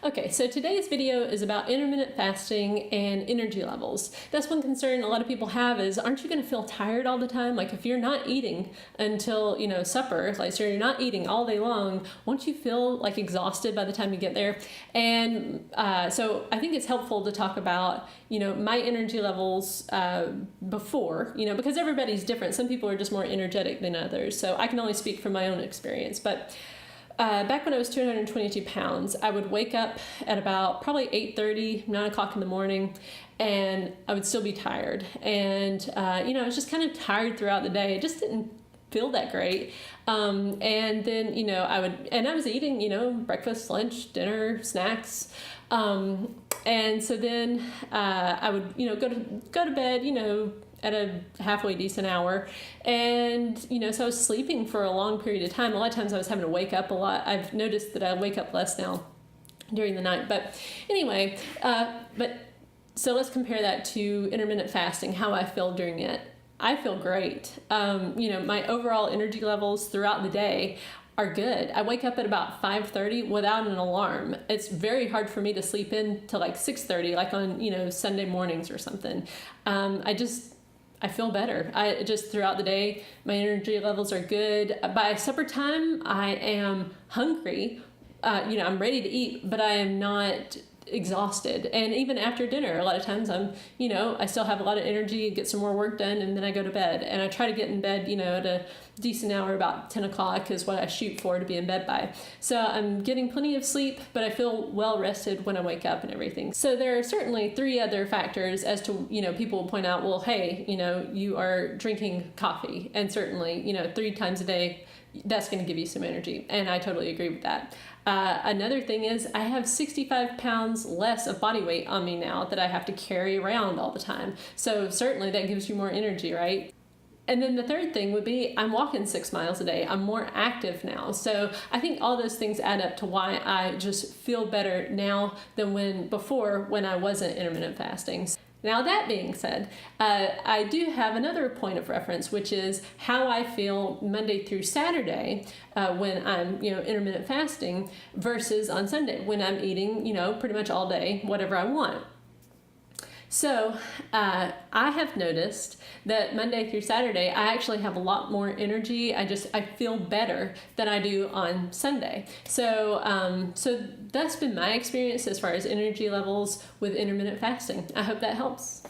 Okay, so today's video is about intermittent fasting and energy levels. That's one concern a lot of people have is, aren't you going to feel tired all the time? Like if you're not eating until, supper, like so you're not eating all day long, won't you feel like exhausted by the time you get there? And so I think it's helpful to talk about, my energy levels before, because everybody's different. Some people are just more energetic than others. So I can only speak from my own experience, but back when I was 222 pounds, I would wake up at about probably 8:30, 9 o'clock in the morning, and I would still be tired. And, I was just kind of tired throughout the day. It just didn't feel that great. And then, I was eating, breakfast, lunch, dinner, snacks. And so then I would, go to bed, at a halfway decent hour. And, so I was sleeping for a long period of time. A lot of times I was having to wake up a lot. I've noticed that I wake up less now during the night. But anyway, so let's compare that to intermittent fasting, how I feel during it. I feel great. My overall energy levels throughout the day are good. I wake up at about 5:30 without an alarm. It's very hard for me to sleep in till like 6:30, like on, Sunday mornings or something. I feel better. I just throughout the day, my energy levels are good. By supper time, I am hungry. I'm ready to eat, but I am not exhausted. And even after dinner, a lot of times I still have a lot of energy, get some more work done, and then I go to bed. And I try to get in bed, at a decent hour, about 10 o'clock is what I shoot for to be in bed by. So I'm getting plenty of sleep, but I feel well rested when I wake up and everything. So there are certainly three other factors as to, people will point out, well, hey, you are drinking coffee, and certainly, 3 times a day, that's going to give you some energy. And I totally agree with that. Another thing is I have 65 pounds less of body weight on me now that I have to carry around all the time. So certainly that gives you more energy, right? And then the third thing would be I'm walking 6 miles a day. I'm more active now. So I think all those things add up to why I just feel better now than before when I wasn't intermittent fasting. Now, that being said, I do have another point of reference, which is how I feel Monday through Saturday when I'm, intermittent fasting versus on Sunday when I'm eating, pretty much all day, whatever I want. So I have noticed that Monday through Saturday, I actually have a lot more energy. I feel better than I do on Sunday. So that's been my experience as far as energy levels with intermittent fasting. I hope that helps.